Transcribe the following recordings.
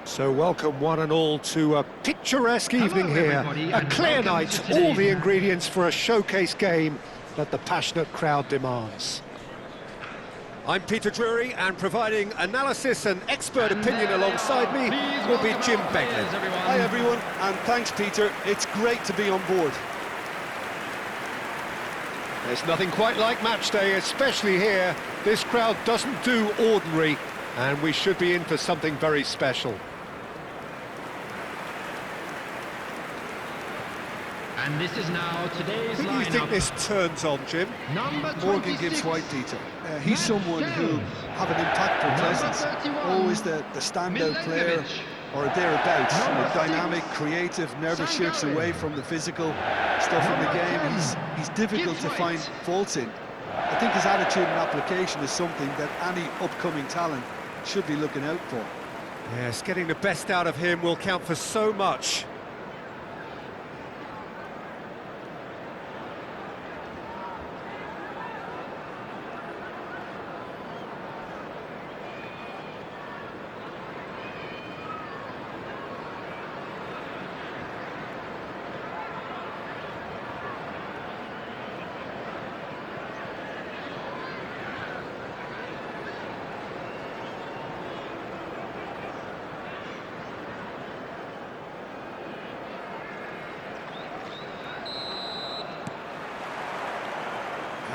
So welcome one and all to a picturesque evening here. A clear night, all the ingredients for a showcase game that the passionate crowd demands. I'm Peter Drury, and providing analysis and expert opinion alongside me will be Jim Beglin. Hi everyone, and thanks Peter, it's great to be on board. There's nothing quite like match day, especially here. This crowd doesn't do ordinary, and we should be in for something very special. And this is now today's Who do you think lineup. this turns on, Jim? Number Morgan 26. Gibbs White, Peter. He's someone who have an impactful presence, 31, always the standout player or thereabouts. Dynamic, creative, never shirks away from the physical stuff in the game. He's difficult to find faults in. I think his attitude and application is something that any upcoming talent should be looking out for. Yes, getting the best out of him will count for so much.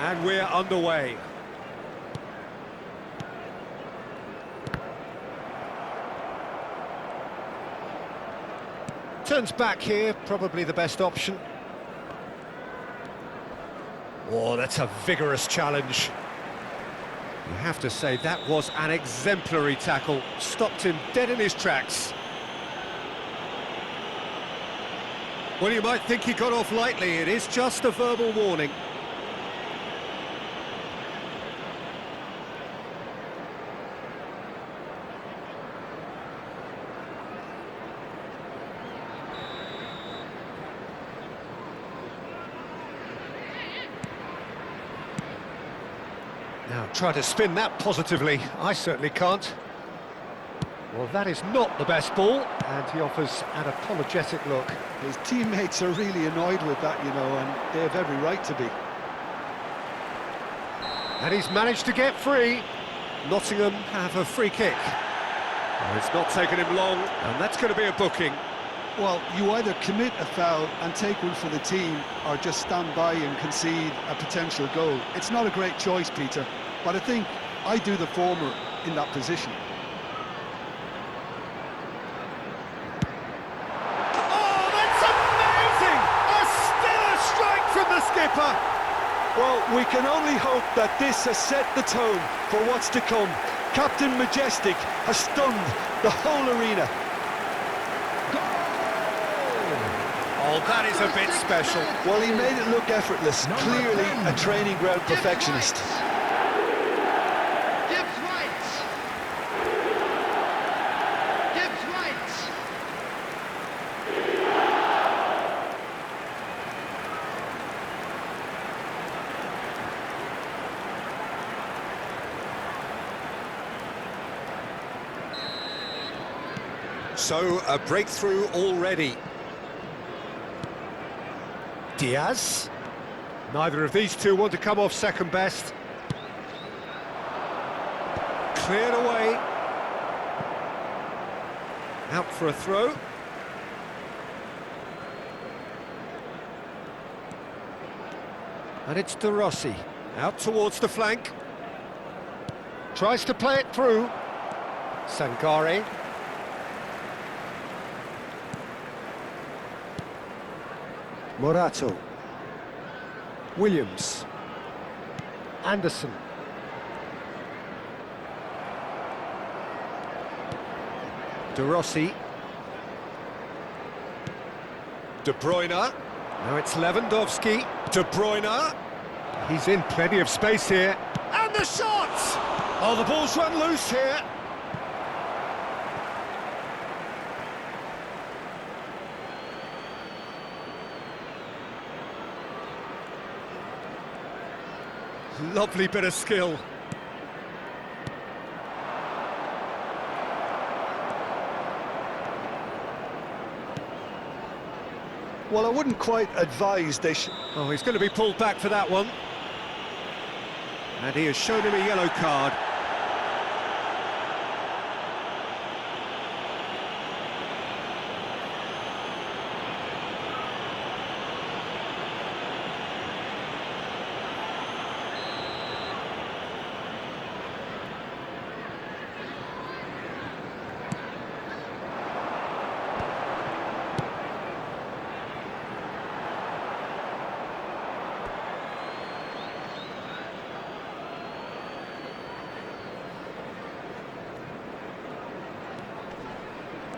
And we're underway. Turns back here, probably the best option. Oh, that's a vigorous challenge. You have to say that was an exemplary tackle. Stopped him dead in his tracks. Well, you might think he got off lightly. It is just a verbal warning. Now, try to spin that positively. I certainly can't. Well, that is not the best ball, and he offers an apologetic look. His teammates are really annoyed with that, you know, and they have every right to be. And he's managed to get free. Nottingham have a free kick. Oh, it's not taken him long, and that's going to be a booking. Well, you either commit a foul and take one for the team, or just stand by and concede a potential goal. It's not a great choice, Peter, but I think I do the former in that position. Oh, that's amazing! A stellar strike from the skipper! Well, we can only hope that this has set the tone for what's to come. Captain Majestic has stunned the whole arena. Oh, that is a bit special. Well, he made it look effortless. Clearly a training ground perfectionist. Gibbs White. Gibbs White. So, a breakthrough already. Diaz. Neither of these two want to come off second best. Cleared away. Out for a throw. And it's De Rossi. Out towards the flank. Tries to play it through. Sangare. Morato. Williams. Anderson. De Rossi. De Bruyne. Now it's Lewandowski. De Bruyne. He's in plenty of space here. And the shot! Oh, the ball's run loose here. Lovely bit of skill. Well, I wouldn't quite advise they should... Oh, he's going to be pulled back for that one. And he has shown him a yellow card.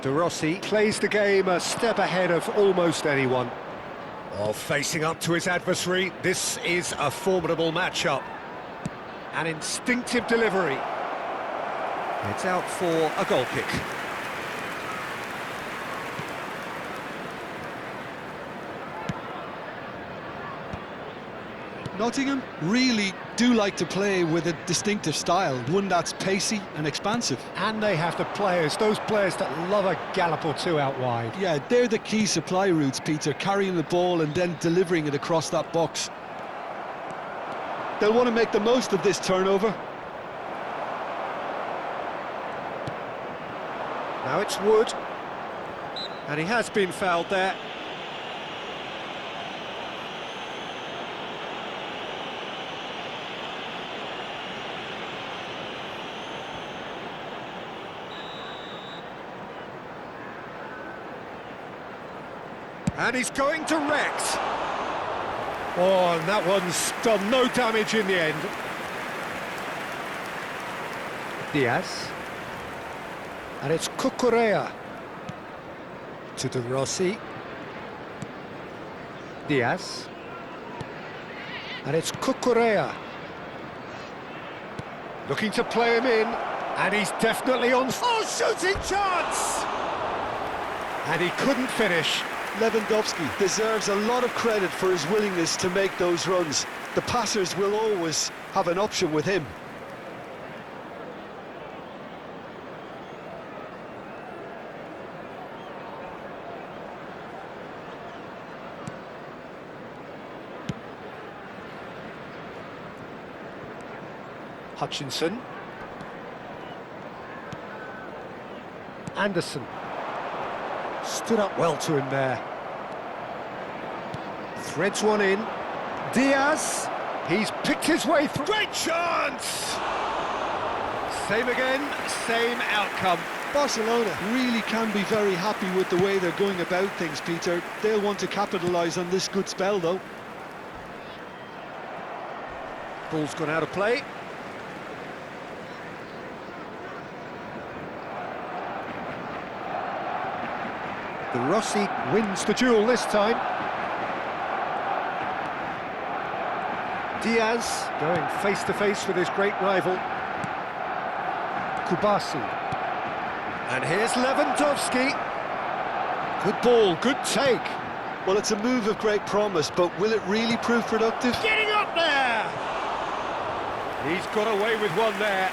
De Rossi plays the game a step ahead of almost anyone. Oh, facing up to his adversary, this is a formidable matchup. An instinctive delivery. It's out for a goal kick. Nottingham really do like to play with a distinctive style, one that's pacey and expansive. And they have the players, those players that love a gallop or two out wide. Yeah, they're the key supply routes, Peter, carrying the ball and then delivering it across that box. They'll want to make the most of this turnover. Now it's Wood. And he has been fouled there. And he's going to Rex. Oh, and that one's done no damage in the end. Diaz. And it's Cucurella. To De Rossi. Diaz. And it's Cucurella. Looking to play him in. And he's definitely on... Oh, shooting chance! And he couldn't finish. Lewandowski deserves a lot of credit for his willingness to make those runs. The passers will always have an option with him. Hutchinson. Anderson. Stood up well to him there. Threads one in. Diaz. He's picked his way through. Great chance! Same again, same outcome. Barcelona really can be very happy with the way they're going about things, Peter. They'll want to capitalise on this good spell, though. Ball's gone out of play. De Rossi wins the duel this time. Diaz going face-to-face with his great rival. Kubasi. And here's Lewandowski. Good ball, good take. Well, it's a move of great promise, but will it really prove productive? Getting up there! He's got away with one there.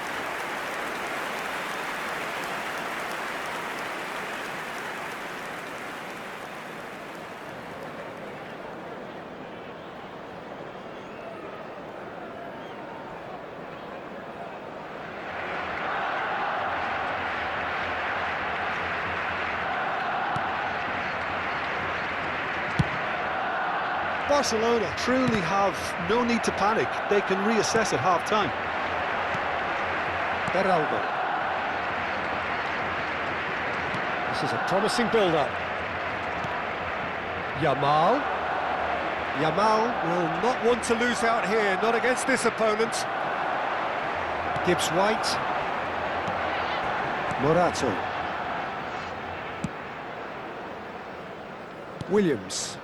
Barcelona truly have no need to panic. They can reassess at half-time. Beraldo. This is a promising build-up. Yamal. Yamal will not want to lose out here, not against this opponent. Gibbs-White. Morato. Williams.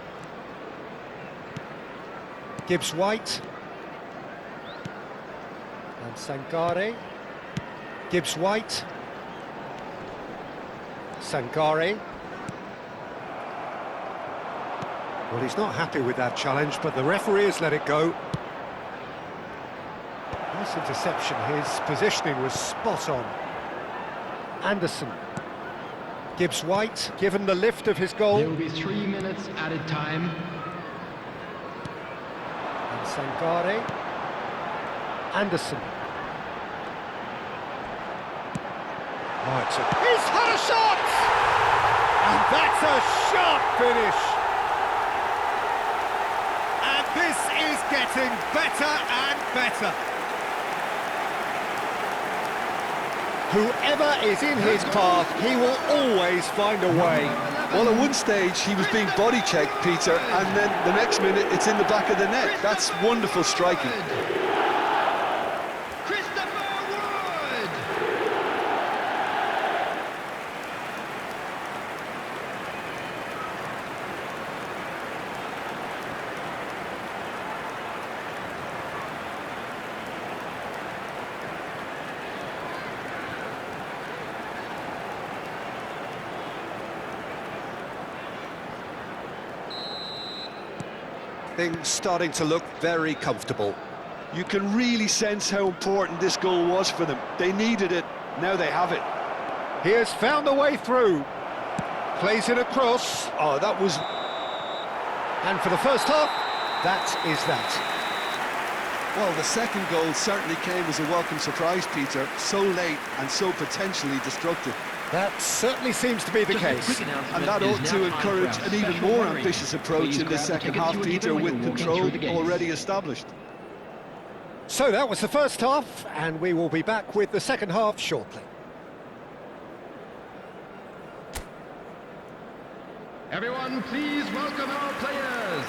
Gibbs-White. And Sankare. Gibbs-White. Sankare. Well, he's not happy with that challenge, but the referee has let it go. Nice interception. His positioning was spot on. Anderson. Gibbs White, given the lift of his goal. There will be 3 minutes added time. And Sangare. Anderson. He's had a shot! And that's a sharp finish. And this is getting better and better. Whoever is in his path, he will always find a way. Well, at one stage, he was being body-checked, Peter, and then the next minute, it's in the back of the net. That's wonderful striking. Christopher Wood! Things starting to look very comfortable. You can really sense how important this goal was for them. They needed it, now they have it. He has found a way through. Plays it across. Oh, that was... And for the first half, that is that. Well, the second goal certainly came as a welcome surprise, Peter. So late and so potentially destructive. That certainly seems to be the case. And that ought to encourage an even more ambitious approach in the second half, Peter, with control already established. So that was the first half, and we will be back with the second half shortly. Everyone, please welcome our players.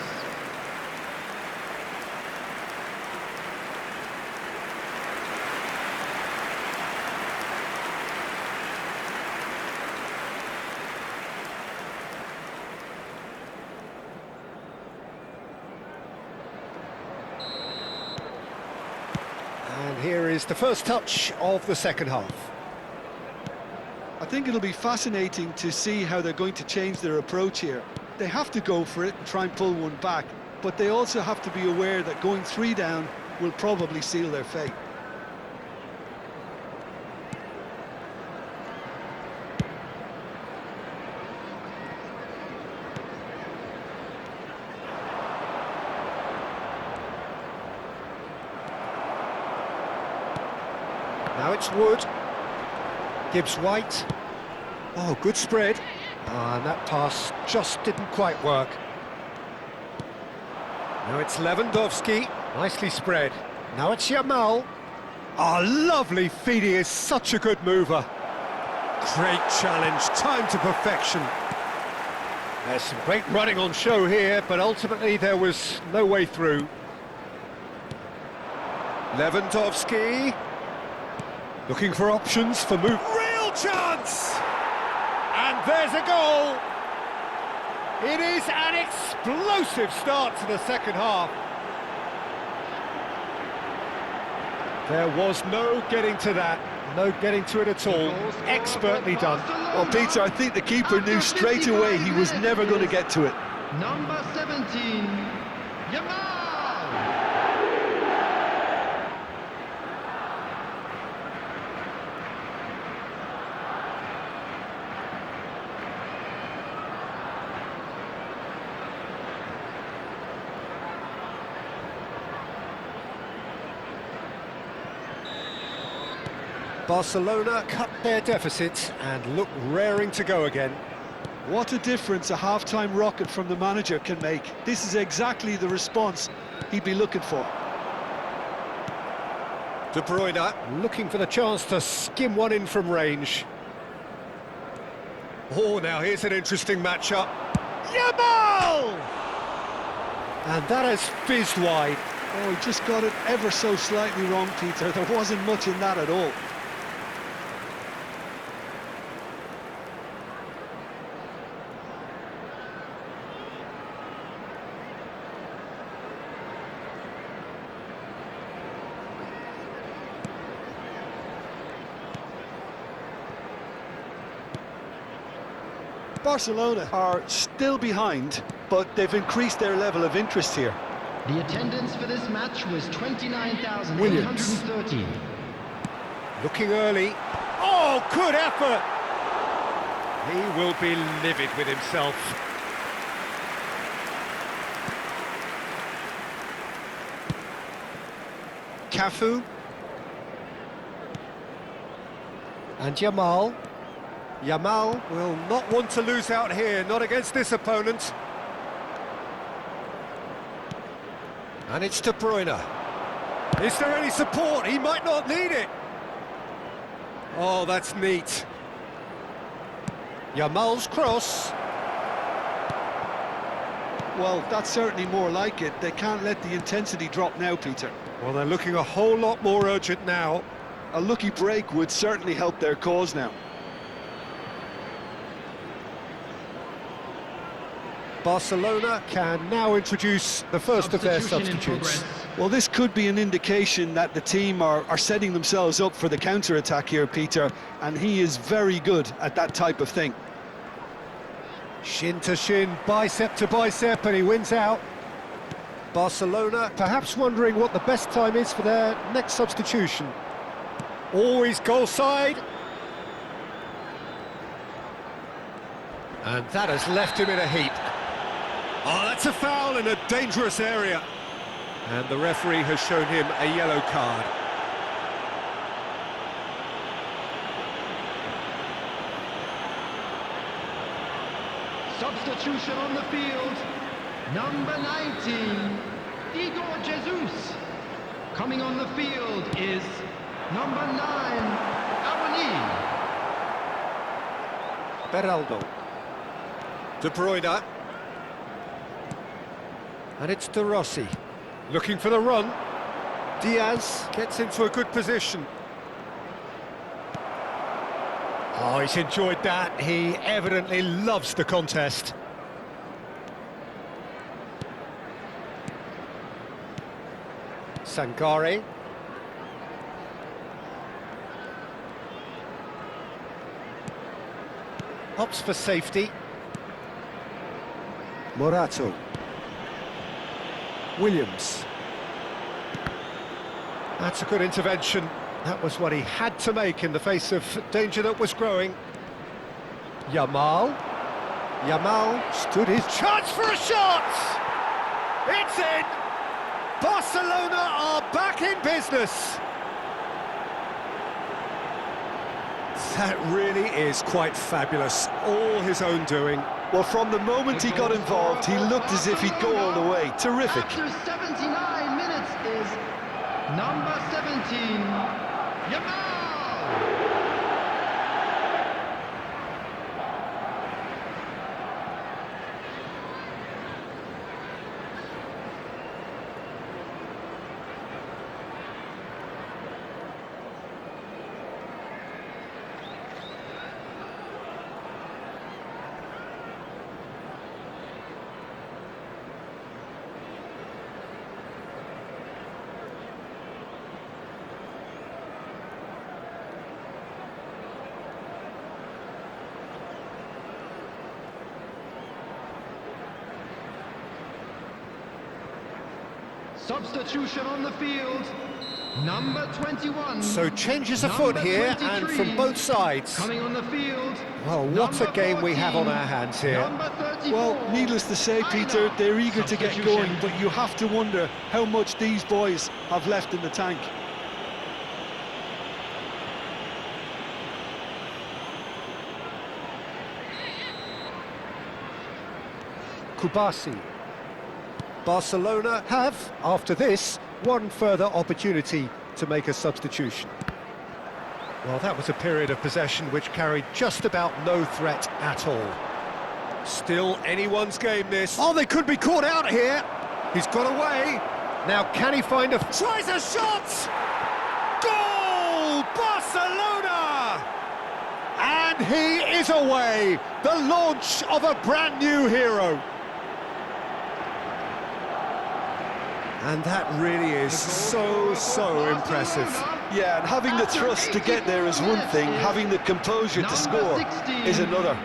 And here is the first touch of the second half. I think it'll be fascinating to see how they're going to change their approach here. They have to go for it and try and pull one back, but they also have to be aware that going 3 down will probably seal their fate. Now it's Wood. Gibbs White. Oh, good spread. And that pass just didn't quite work. Now it's Lewandowski. Nicely spread. Now it's Yamal. Oh, lovely feed. He is such a good mover. Great challenge. Time to perfection. There's some great running on show here, but ultimately there was no way through. Lewandowski. Looking for options for move. Real chance! And there's a goal! It is an explosive start to the second half. There was no getting to that. No getting to it at all. Expertly done. Well, Peter, I think the keeper knew straight away he was never going to get to it. Number 17, Yamal! Barcelona cut their deficit and look raring to go again. What a difference a half-time rocket from the manager can make. This is exactly the response he'd be looking for. De Bruyne looking for the chance to skim one in from range. Oh, now here's an interesting matchup. Yamal! And that has fizzed wide. Oh, he just got it ever so slightly wrong, Peter. There wasn't much in that at all. Barcelona are still behind, but they've increased their level of interest here. The attendance for this match was 29,813. Looking early. Oh, good effort! He will be livid with himself. Cafu. And Yamal. Yamal will not want to lose out here, not against this opponent. And it's De Bruyne. Is there any support? He might not need it. Oh, that's neat. Yamal's cross. Well, that's certainly more like it. They can't let the intensity drop now, Peter. Well, they're looking a whole lot more urgent now. A lucky break would certainly help their cause now. Barcelona can now introduce the first of their substitutes. Well, this could be an indication that the team are setting themselves up for the counter-attack here, Peter, and he is very good at that type of thing. Shin to shin, bicep to bicep, and he wins out. Barcelona perhaps wondering what the best time is for their next substitution. Always goal side. And that has left him in a heap. Oh, that's a foul in a dangerous area. And the referee has shown him a yellow card. Substitution on the field. Number 19, Igor Jesus. Coming on the field is number 9, Awani. Beraldo. De Bruyne. And it's De Rossi. Looking for the run. Diaz gets into a good position. Oh, he's enjoyed that. He evidently loves the contest. Sangare. Opts for safety. Morato. Williams. That's a good intervention. That was what he had to make in the face of danger that was growing. Yamal. Yamal stood his chance for a shot! It's in! Barcelona are back in business! That really is quite fabulous. All his own doing. Well, from the moment he got involved, he looked as if he'd go all the way. Terrific. After 79 minutes is number 17, Yamal. Substitution on the field, number 21. So changes afoot here, and from both sides. Coming on the field. Well, what a game we have on our hands here. Well, needless to say, Peter, they're eager to get going, but you have to wonder how much these boys have left in the tank. Kubasi. Barcelona have, after this, one further opportunity to make a substitution. Well, that was a period of possession which carried just about no threat at all. Still anyone's game, this. Oh, they could be caught out here. He's got away. Now, can he find a... Tries a shot! Goal! Barcelona! And he is away. The launch of a brand new hero. And that really is so impressive. Yeah, and having the thrust to get there is one thing, having the composure to score is another.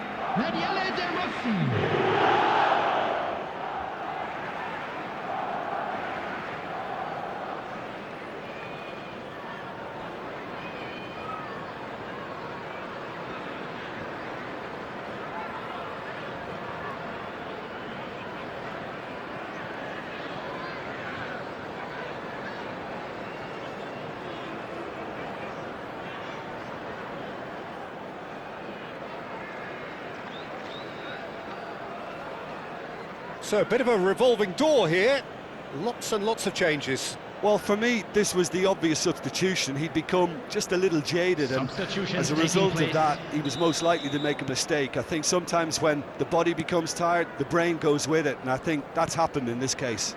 So a bit of a revolving door here. Lots and lots of changes. Well, for me, this was the obvious substitution. He'd become just a little jaded, and as a result of that, he was most likely to make a mistake. I think sometimes when the body becomes tired, the brain goes with it, and I think that's happened in this case.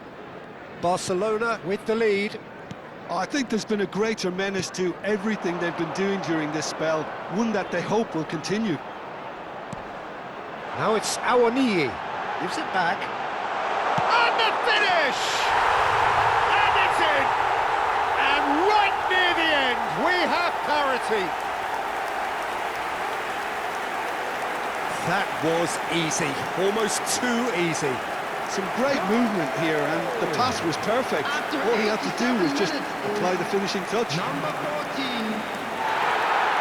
Barcelona with the lead. I think there's been a greater menace to everything they've been doing during this spell, one that they hope will continue. Now it's Awoniyi. Gives it back. And the finish! And it's in! And right near the end, we have parity. That was easy. Almost too easy. Some great movement here, and the pass was perfect. All he had to do was just apply the finishing touch. Number 14.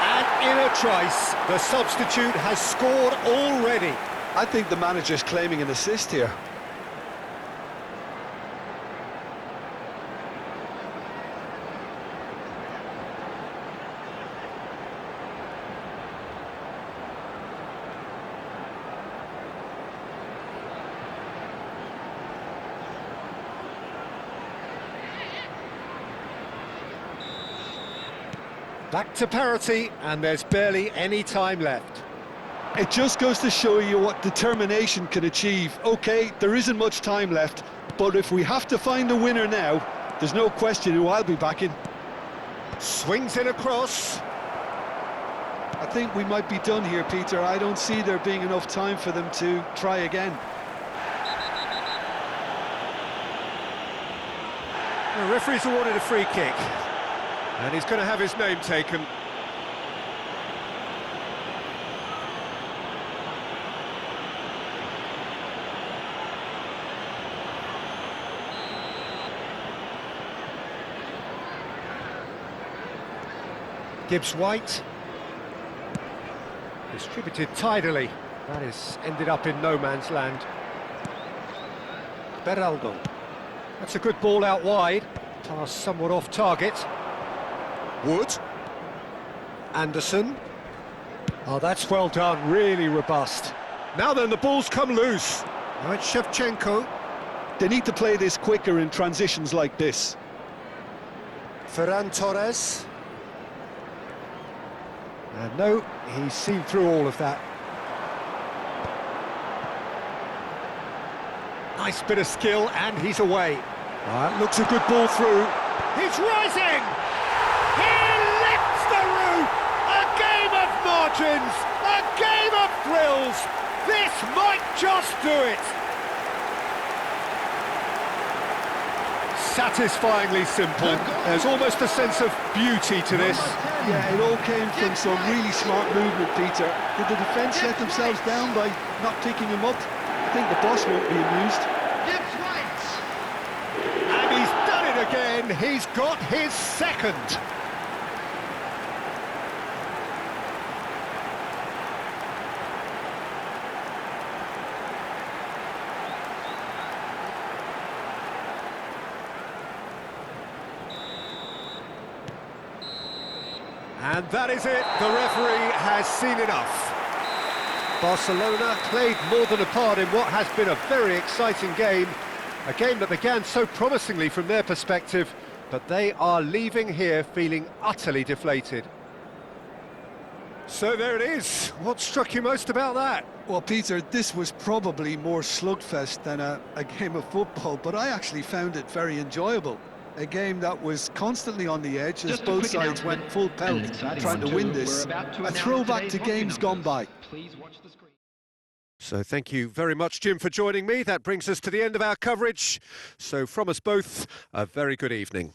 And in a trice, the substitute has scored already. I think the manager's claiming an assist here. Back to parity, and there's barely any time left. It just goes to show you what determination can achieve. OK, there isn't much time left, but if we have to find a winner now, there's no question who I'll be backing. Swings in across. I think we might be done here, Peter. I don't see there being enough time for them to try again. The referee's awarded a free kick, and he's going to have his name taken. Gibbs-White. Distributed tidily. That has ended up in no man's land. Beraldo. That's a good ball out wide. Pass somewhat off target. Wood. Anderson. Oh, that's well done, really robust. Now then, the ball's come loose. Now it's Shevchenko. They need to play this quicker in transitions like this. Ferran Torres. And no, he's seen through all of that. Nice bit of skill, and he's away. That looks a good ball through. He's rising! He lifts the roof! A game of margins! A game of thrills! This might just do it! Satisfyingly simple. There's almost a sense of beauty to this. Yeah, it all came from some really smart movement, Peter. Did the defence let themselves down by not picking him up? I think the boss won't be amused. Gibbs White. And he's done it again. He's got his second. And that is it. The referee has seen enough. Barcelona played more than a part in what has been a very exciting game. A game that began so promisingly from their perspective, but they are leaving here feeling utterly deflated. So there it is. What struck you most about that? Well, Peter, this was probably more slugfest than a game of football, but I actually found it very enjoyable. A game that was constantly on the edge as both sides went full pelt trying to win this. A throwback to games gone by. Please watch the screen. So thank you very much, Jim, for joining me. That brings us to the end of our coverage. So from us both, a very good evening.